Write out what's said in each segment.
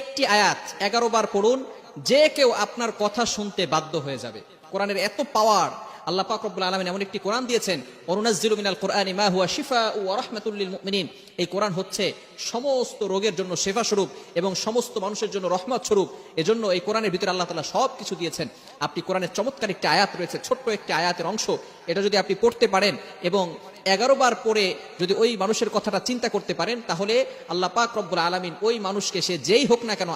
একটি আয়াত 11 বার পড়ুন, যে কেউ আপনার কথা শুনতে বাধ্য হয়ে যাবে। কোরআনের এত পাওয়ার, আল্লাহ পাক রব্বুল আলামিন এমন একটি কোরআন দিয়েছেন, ওয়ানুনাজ্জিলু মিনাল কুরআনি মা হুয়া শিফাউ ওয়া রাহমাতুল লিল মুমিনিন। এই কোরআন হচ্ছে সমস্ত রোগের জন্য শিফা স্বরূপ এবং সমস্ত মানুষের জন্য রহমত স্বরূপ। এজন্য এই কোরআনের ভিতরে আল্লাহ তাআলা সব কিছু দিয়েছেন। আপনি কোরআনের চমৎকার একটি আয়াত রয়েছে, ছোট্ট একটি আয়াতের অংশ, এটা যদি আপনি পড়তে পারেন এবং 11 বার পরে যদি ওই মানুষের কথাটা চিন্তা করতে পারেন, তাহলে আল্লাহ পাক রব্বুল আলামিন ওই মানুষকে, সে যেই হোক না কেন,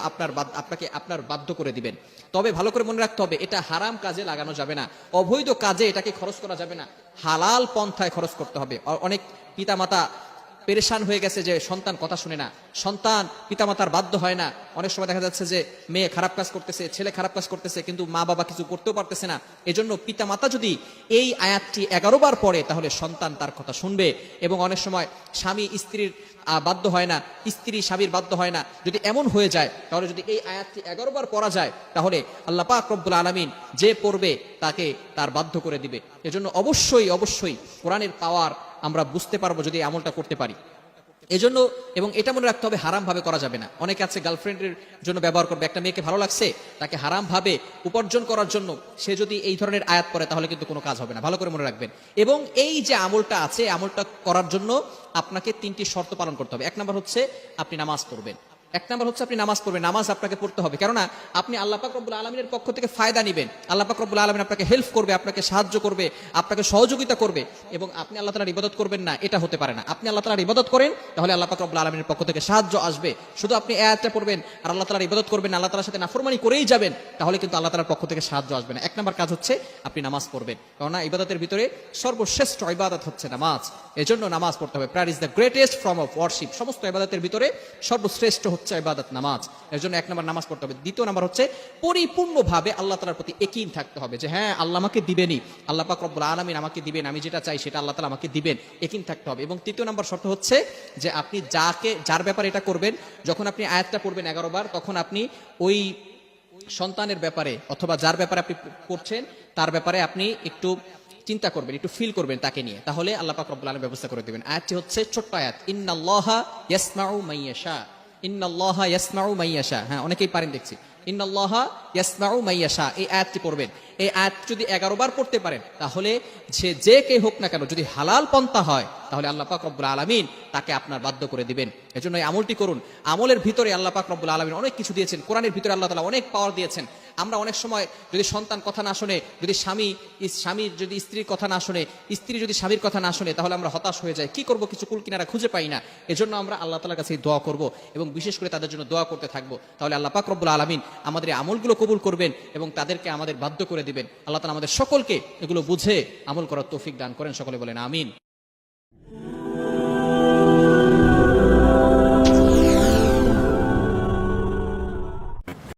আপনার বাধ্য করে দিবেন। তবে ভালো করে মনে রাখতে হবে, এটা হারাম কাজে লাগানো যাবে না, অবৈধ কাজে এটাকে খরচ করা যাবে না, হালাল পন্থায় খরচ করতে হবে। অনেক পিতামাতা পেরেশান হয়ে গেছে যে সন্তান কথা শুনে না, সন্তান পিতামাতার বাধ্য হয় না। অনেক সময় দেখা যাচ্ছে যে মেয়ে খারাপ কাজ করতেছে, ছেলে খারাপ কাজ করতেছে, কিন্তু মা বাবা কিছু করতেও পারতেছে না। এজন্য পিতামাতা যদি এই আয়াতটি 11 বার পড়ে, তাহলে সন্তান তার কথা শুনবে। এবং অনেক সময় স্বামী স্ত্রীর বাধ্য হয় না, স্ত্রী স্বামীর বাধ্য হয় না। যদি এমন হয়ে যায়, তাহলে যদি এই আয়াতটি 11 বার পড়া যায়, তাহলে আল্লাহ পাক রব্বুল আলামিন যে পড়বে তাকে তার বাধ্য করে দিবে। এজন্য অবশ্যই অবশ্যই কোরআনের পাওয়ার আমরা বুঝতে পারবো যদি এই আমলটা করতে পারি। এজন্য, এবং এটা মনে রাখতে হবে, হারাম ভাবে করা যাবে না। অনেকে আছে গার্লফ্রেন্ডের জন্য ব্যবহার করবে, একটা মেয়েকে ভালো লাগছে, তাকে হারাম ভাবে উপার্জন করার জন্য সে যদি এই ধরনের আয়াত পড়ে, তাহলে কিন্তু কোনো কাজ হবে না। ভালো করে মনে রাখবেন। এবং এই যে আমলটা আছে, আমলটা করার জন্য আপনাকে 3টি শর্ত পালন করতে হবে। 1 নম্বর হচ্ছে আপনি নামাজ পড়বেন। নামাজ আপনাকে পড়তে হবে, কেননা আপনি আল্লাহ পাক রব্বুল আলামিনের পক্ষ থেকে ফায়দা নেবেন। আল্লাহ পাক রব্বুল আলামিন আপনাকে হেল্প করবে, আপনাকে সাহায্য করবে, আপনাকে সহযোগিতা করবে, এবং আপনি আল্লাহ তাআলার ইবাদত করবেন না, এটা হতে পারে না। আপনি আল্লাহ তাআলার ইবাদত করেন, তাহলে আল্লাহ পাক রব্বুল আলামিনের পক্ষ থেকে সাহায্য আসবে। শুধু আপনি আয়াতটা পড়বেন আর আল্লাহ তাআলার ইবাদত করবেন না, আল্লাহ তাআলার সাথে নাফরমানি করেই যাবেন, তাহলে কিন্তু আল্লাহ তাআলার পক্ষ থেকে সাহায্য আসবে না। 1 নম্বর কাজ হচ্ছে আপনি নামাজ পড়বেন, কেননা ইবাদতের ভিতরে সর্বশ্রেষ্ঠ ইবাদত হচ্ছে নামাজ। এজন্য নামাজ পড়তে হবে। Prayer is the greatest form of worship. সমস্ত ইবাদতের ভিতরে সর্বশ্রেষ্ঠ হচ্ছে ইবাদত নামাজ। এর জন্য 1 নম্বর নামাজ পড়তে হবে। 2 নম্বর হচ্ছে পরিপূর্ণভাবে আল্লাহ তাআলার প্রতি ইয়াকিন থাকতে হবে, যে হ্যাঁ, আল্লাহ আমাকে দিবেনই, আল্লাহ পাক রব্বুল আলামিন আমাকে দিবেন, আমি যেটা চাই সেটা আল্লাহ তাআলা আমাকে দিবেন, ইয়াকিন থাকতে হবে। এবং 3 নম্বর শর্ত হচ্ছে যে আপনি যার ব্যাপারে এটা করবেন, যখন আপনি আয়াতটা পড়বেন 11 বার, তখন আপনি ওই সন্তানের ব্যাপারে অথবা যার ব্যাপারে আপনি পড়ছেন তার ব্যাপারে আপনি একটু চিন্তা করবেন, একটু ফিল করবেন তাকে নিয়ে, তাহলে আল্লাহ পাক রব্বুল আলামিন ব্যবস্থা করে দিবেন। আয়াতটি হচ্ছে ছোট্ট আয়াত, ইন্নাল্লাহা ইয়াসমাউ মাইয়াশা। ইন্নাল্লাহা ইয়াসমাউ মাইয়াশা, হ্যাঁ অনেকেই পারেন দেখছি। ইন্নাল্লাহা ইয়াসমাউ মাইয়াশা, এই আয়াতটি পড়বেন। এই আয়াত যদি 11 বার পড়তে পারেন, তাহলে সে যে কে হোক না কেন, যদি হালাল পন্থা হয়, তাহলে আল্লাহ পাক রব্বুল আলামিন তাকে আপনার বাধ্য করে দিবেন। এজন্য এই আমলটি করুন। আমলের ভিতরে আল্লাহ পাক রব্বুল আলামিন অনেক কিছু দিয়েছেন। কোরআনের ভিতরে আল্লাহ তাআলা অনেক পাওয়ার দিয়েছেন। আমরা অনেক সময় যদি সন্তান কথা না শুনে, যদি স্বামীর যদি স্ত্রীর কথা না শুনে, স্ত্রী যদি স্বামীর কথা না শুনে, তাহলে আমরা হতাশ হয়ে যাই, কি করব, কিছু কুল কিনারা খুঁজে পাই না। এজন্য আমরা আল্লাহ তাআলার কাছে দোয়া করব এবং বিশেষ করে তাদের জন্য দোয়া করতে থাকবো। তাহলে আল্লাহ পাক রব্বুল আলামিন আমাদের এই আমলগুলো কবুল করবেন এবং তাদেরকে আমাদের বাধ্য করে দিবেন। আল্লাহ তাআলা আমাদের সকলকে এগুলো বুঝে আমল করার তৌফিক দান করেন। সকলে বলেন আমিন।